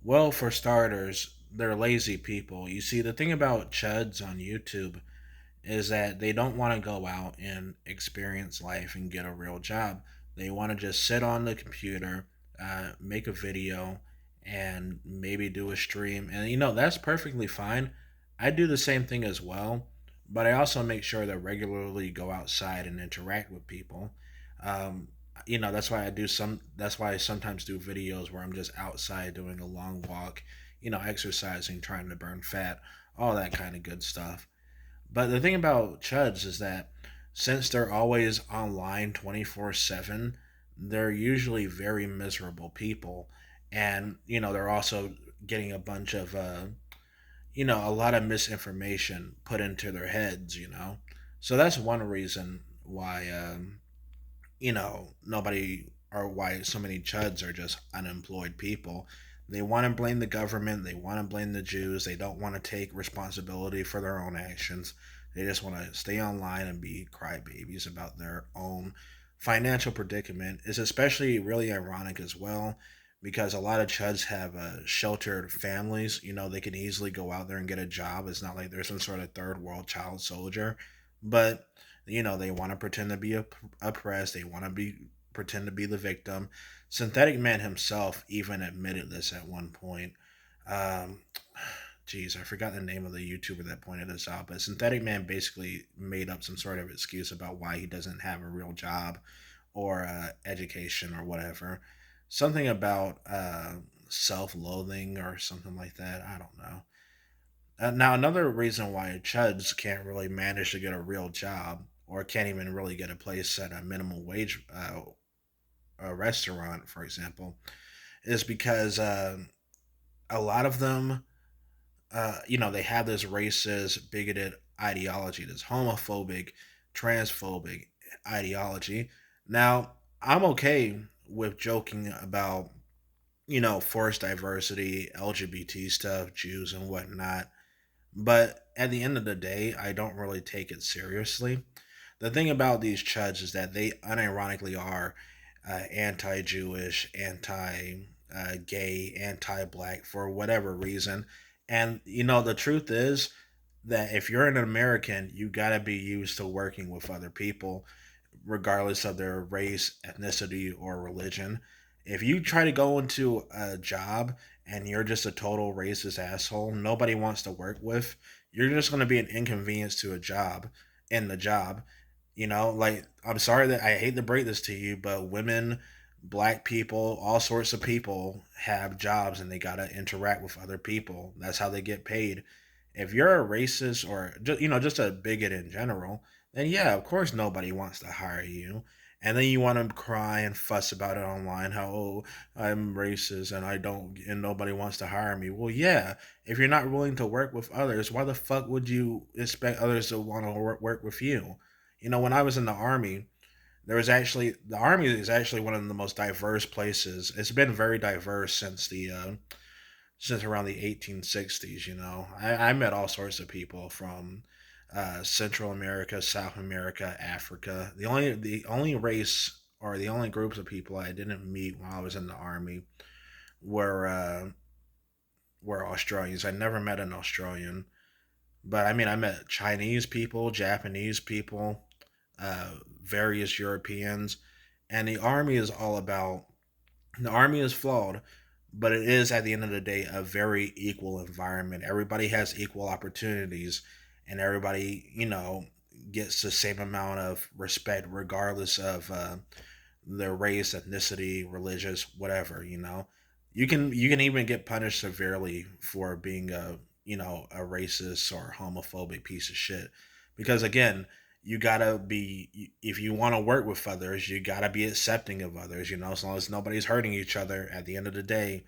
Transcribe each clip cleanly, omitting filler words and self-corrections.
Well, for starters, they're lazy people. You see, the thing about Chuds on YouTube is that they don't want to go out and experience life and get a real job. They want to just sit on the computer, make a video, and maybe do a stream. And that's perfectly fine. I do the same thing as well, but I also make sure to regularly go outside and interact with people. Um, that's why I do some. That's why I sometimes do videos where I'm just outside doing a long walk, exercising, trying to burn fat, all that kind of good stuff. But the thing about Chuds is that since they're always online 24/7, they're usually very miserable people. And, they're also getting a bunch of, a lot of misinformation put into their heads. So that's one reason why, nobody or why so many chuds are just unemployed people. They want to blame the government, they want to blame the Jews, they don't want to take responsibility for their own actions. They just want to stay online and be crybabies about their own financial predicament. It's especially really ironic as well because a lot of chuds have sheltered families. They can easily go out there and get a job. It's not like they're some sort of third world child soldier, but they want to pretend to be oppressed. They want to be pretend to be the victim. Synthetic Man himself even admitted this at one point. Um, Geez, I forgot the name of the YouTuber that pointed this out, but Synthetic Man basically made up some sort of excuse about why he doesn't have a real job or education or whatever. Something about self-loathing or something like that. I don't know. Now, another reason why Chuds can't really manage to get a real job or can't even really get a place at a minimum wage a restaurant, for example, is because a lot of them, they have this racist, bigoted ideology, this homophobic, transphobic ideology. Now, I'm okay with joking about, forced diversity, LGBT stuff, Jews and whatnot. But at the end of the day, I don't really take it seriously. The thing about these chuds is that they unironically are anti Jewish, anti gay, anti black for whatever reason. And, the truth is that if you're an American, you got to be used to working with other people, regardless of their race, ethnicity, or religion. If you try to go into a job and you're just a total racist asshole, nobody wants to work with, you're just going to be an inconvenience to a job in the job. Like, I'm sorry that I hate to break this to you, but women, black people, all sorts of people have jobs and they got to interact with other people. That's how they get paid. If you're a racist or just a bigot in general, then yeah, of course nobody wants to hire you. And then you want to cry and fuss about it online, how, oh, I'm racist and I don't and nobody wants to hire me. Well, yeah, if you're not willing to work with others, why the fuck would you expect others to want to work with you? When I was in the army, the army is actually one of the most diverse places. It's been very diverse since around the 1860s. I met all sorts of people from Central America, South America, Africa. The only race or the only groups of people I didn't meet when I was in the army were uh, were Australians. I never met an Australian, but I mean I met Chinese people, Japanese people, various Europeans, and the army is flawed, but it is at the end of the day a very equal environment. Everybody has equal opportunities, and everybody gets the same amount of respect regardless of their race, ethnicity, religious, whatever. You can even get punished severely for being a racist or homophobic piece of shit, because again, you gotta be if you want to work with others, you gotta be accepting of others. As long as nobody's hurting each other. At the end of the day,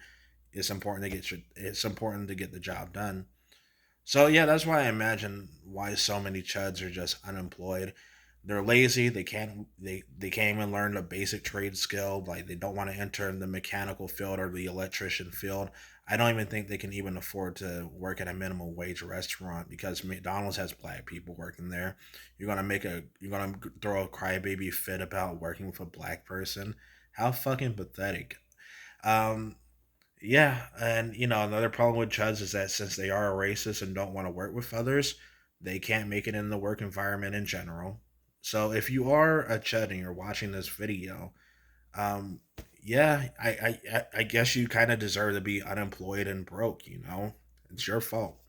it's important to get the job done. So yeah, that's why I imagine why so many chuds are just unemployed. They're lazy. They can't even learn a basic trade skill. Like, they don't want to enter in the mechanical field or the electrician field. I don't even think they can even afford to work at a minimum wage restaurant because McDonald's has black people working there. You're gonna throw a crybaby fit about working with a black person. How fucking pathetic. Um, Yeah, and another problem with chuds is that since they are a racist and don't want to work with others, they can't make it in the work environment in general. So if you are a chud and you're watching this video, um, yeah, I guess you kind of deserve to be unemployed and broke. It's your fault.